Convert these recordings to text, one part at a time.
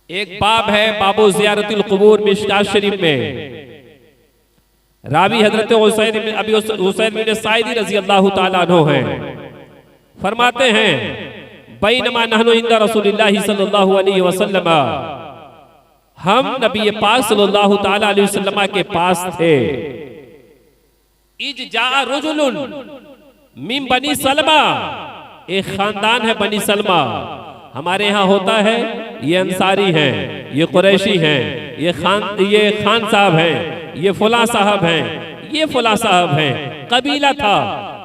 एक बाब है बाबू ज़ियारतुल क़ुबूर मिशकात शरीफ में। रावी हजरत हुसैन बिन साइदी रज़ी अल्लाह ताला अन्हु हैं। फरमाते हैं बैनमा नहनु इंदा रसूलिल्लाहि सल्लल्लाहु अलैहि वसल्लम, हम नबी पाक सल्लल्लाहु ताला अलैहि वसल्लम के पास थे। इज जा रजुलुन मिन बनी सलमा, एक खानदान है बनी सलमा। हमारे यहाँ होता है ये अंसारी हैं, ये कुरैशी हैं, ये खान साहब हैं, ये फुला साहब हैं, ये फुला साहब हैं। कबीला था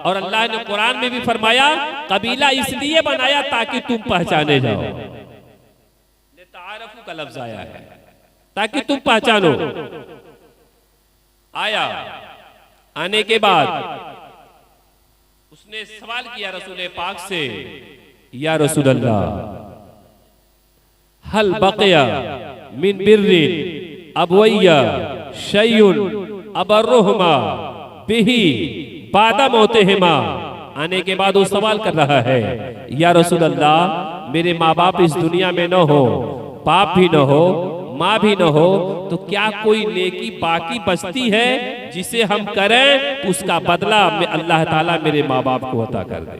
और अल्लाह ने कुरान में भी फरमाया कबीला इसलिए बनाया ताकि तुम पहचाने जाओ। तारफू का लफ्ज आया है ताकि तुम पहचानो। आया, आने के बाद उसने सवाल किया रसूल पाक से, या रसूल अल्लाह हल बक़िया मिन बिर्रिन अबवैया शैउन अबर्रुहुमा बिही बादा मौतिहिमा। आने के बाद वो सवाल कर रहा है, या रसूल अल्लाह मेरे माँ बाप इस दुनिया में न हो, बाप भी न हो, माँ भी न हो, तो क्या कोई नेकी बाकी बचती है जिसे हम करें उसका बदला अल्लाह ताला मेरे माँ बाप को अता कर दे।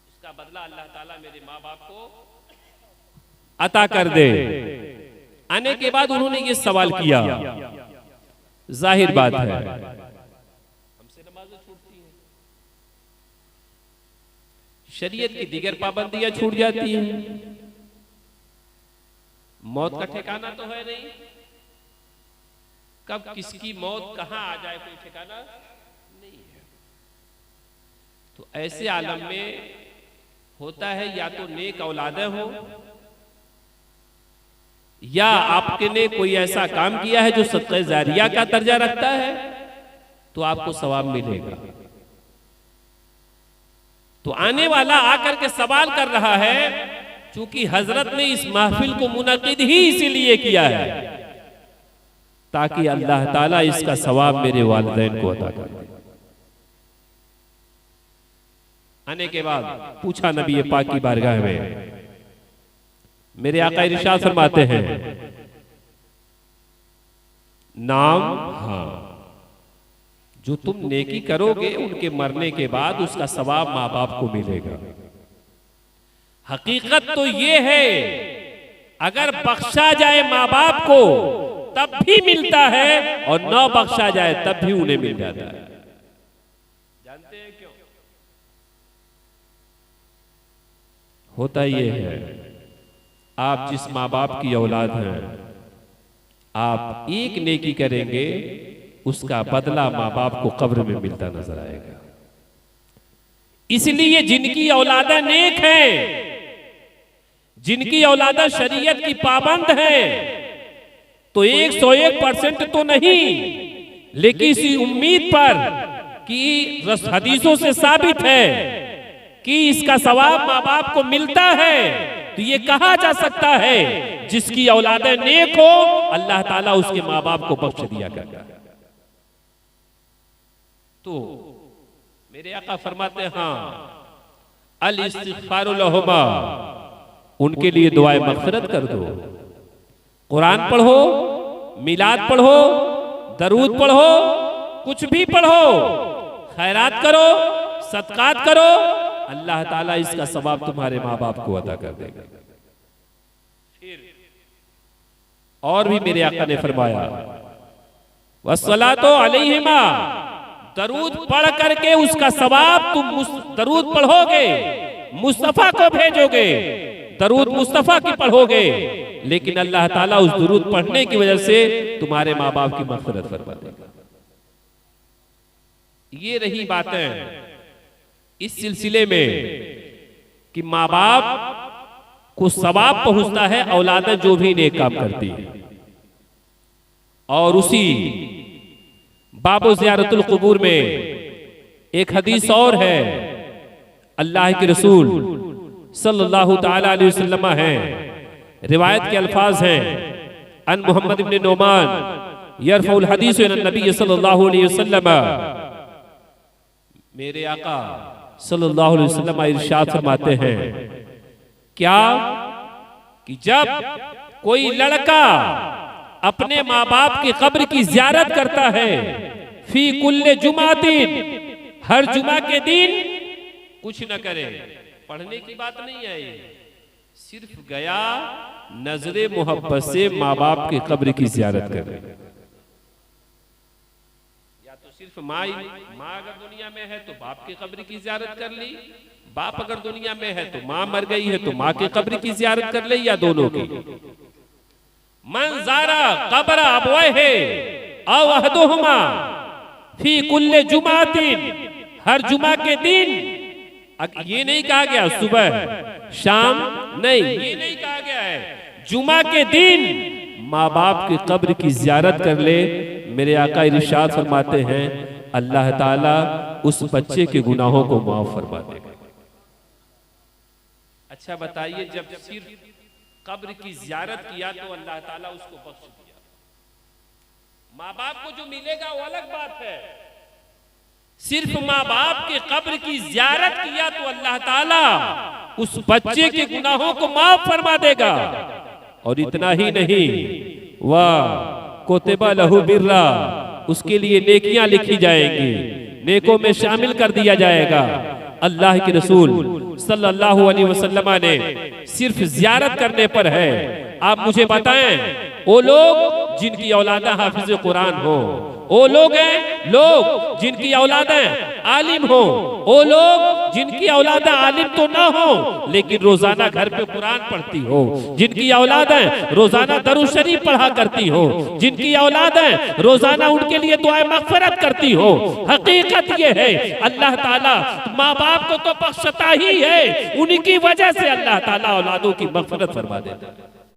उसका बदला अल्लाह ताला मेरे माँ बाप को अता कर दे। आने के बाद उन्होंने ये सवाल किया। जाहिर बात है हमसे नमाज़ें छूटती हैं, शरीयत की दीगर पाबंदियां छूट जाती हैं, मौत का ठिकाना तो है नहीं, कब किसकी मौत कहां आ जाए कोई ठिकाना नहीं है। तो ऐसे आलम में होता है या तो नेक औलादें हो, या आपने कोई ऐसा काम किया है जो सदक़े जारिया का दर्जा रखता है, तो आपको सवाब मिलेगा। तो आने वाला आकर के सवाल कर रहा है, चूंकि हजरत ने इस महफिल को मुनक़िद ही इसीलिए किया है ताकि अल्लाह ताला इसका सवाब मेरे वालिदैन को अता कर दे। आने के बाद पूछा नबी पाक की बारगाह में, मेरे आका इरशाद फरमाते हैं नाम, हाँ, जो तुम नेकी करोगे उनके मरने के बाद उसका सवाब माँ बाप को मिलेगा। हकीकत तो ये है अगर बख्शा जाए माँ बाप को तब भी मिलता है और न बख्शा जाए तब भी उन्हें मिल जाता है। जानते हैं क्यों? होता ये है, आप जिस माँ बाप की औलाद हैं, आप एक नेकी करेंगे उसका बदला माँ बाप को कब्र में मिलता नजर आएगा। इसलिए जिनकी औलादा नेक हैं, जिनकी औलादा शरीयत की पाबंद है, तो 101% तो नहीं, लेकिन इसी उम्मीद पर कि हदीसों से साबित है कि इसका सवाब माँ बाप को मिलता है, तो ये कहा जा सकता है जिसकी औलादें नेक हो अल्लाह ताला उसके माँ बाप को बख्श दिया करता है। तो मेरे आका फरमाते हैं, हाँ, अल इस्तिग़फ़ारु लहुमा, उनके लिए दुआए मग़फ़िरत कर दो, कुरान पढ़ो, मिलाद पढ़ो, दरूद पढ़ो, कुछ भी पढ़ो, खैरात करो, सदकात करो, अल्लाह ताला इसका सवाब तुम्हारे माँ बाप को अता कर देगा। फिर और भी मेरे आका ने फरमाया वस्सलातो अलैहिमा, दरूद पढ़ करके उसका सवाब तुम दरूद पढ़ोगे, मुस्तफा को भेजोगे, दरूद मुस्तफा की पढ़ोगे, लेकिन अल्लाह ताला उस दरूद पढ़ने की वजह से तुम्हारे माँ बाप की मग़फ़िरत फरमा देगा। ये रही बातें इस सिलसिले में कि माँ बाप को सवाब पहुंचता है औलादें जो भी नेक काम करती है। और उसी बाबो ज़ियारतुल क़ुबूर में एक हदीस और है, अल्लाह के रसूल सल्लल्लाहु ताला अलैहि वसल्लम हैं, रिवायत के अल्फाज हैं, अन मोहम्मद इब्न नोमान यरफ़उल हदीस इला नबी सल्लल्लाहु अलैहि वसल्लम, मेरे आका सल्लल्लाहु अलैहि वसल्लम इरशाद फरमाते हैं क्या कि जब कोई लड़का अपने माँ बाप की कब्र की ज़ियारत करता है, फी कुल्ले जुमातिन, हर जुमा के दिन कुछ न करे, पढ़ने की बात नहीं है ये, सिर्फ गया नजरे मोहब्बत से माँ बाप की कब्र की ज़ियारत करे। या तो सिर्फ माँ अगर दुनिया में है तो बाप की कब्र की ज़ियारत कर ली, बाप अगर दुनिया में है तो माँ मर गई है तो माँ की कब्र की ज़ियारत कर ले, या दोनों की। मन ज़ारा कब्र अबवैहि औ अहदुहुमा फी कुल्ले जुमातिन, हर जुमा के दिन। ये नहीं कहा गया सुबह शाम, नहीं, ये नहीं कहा गया है, जुमा के दिन माँ बाप की कब्र की ज़ियारत कर ले। मेरे आका इरशाद फरमाते हैं अल्लाह ताला उस बच्चे के गुनाहों को माफ फरमा देगा। अच्छा बताइए, जब सिर्फ कब्र की ज़ियारत किया तो अल्लाह ताला उसको बख्श दिया। माँ बाप को जो मिलेगा वो अलग बात है, सिर्फ माँ बाप के कब्र की ज़ियारत किया तो अल्लाह ताला उस बच्चे के गुनाहों को माफ फरमा देगा। और इतना ही नहीं, वाह कोतेबा लहू बिर्रा, उसके लिए नेकियां लिखी जाएंगी, नेकों में शामिल कर दिया जाएगा। अल्लाह के रसूल सल्लल्लाहु अलैहि वसल्लम ने सिर्फ ज़ियारत करने पर है। आप मुझे बताएं, वो लोग जिनकी औलादा हाफिज कुरान हो, वो लोग हैं लोग जिनकी औलादें आलिम हो, वो लोग जिनकी औलादें आलिम तो ना हो लेकिन रोजाना घर पे कुरान पढ़ती हो, जिनकी औलादें रोजाना दरूद शरीफ पढ़ा करती हो, जिनकी औलादें रोजाना उनके लिए दुआए मग़फ़िरत करती हो। हकीकत ये है अल्लाह ताला माँ बाप को तो बख्शता ही है, उन्हीं की वजह से अल्लाह ताला औलादों की मग़फ़िरत फरमा देता है।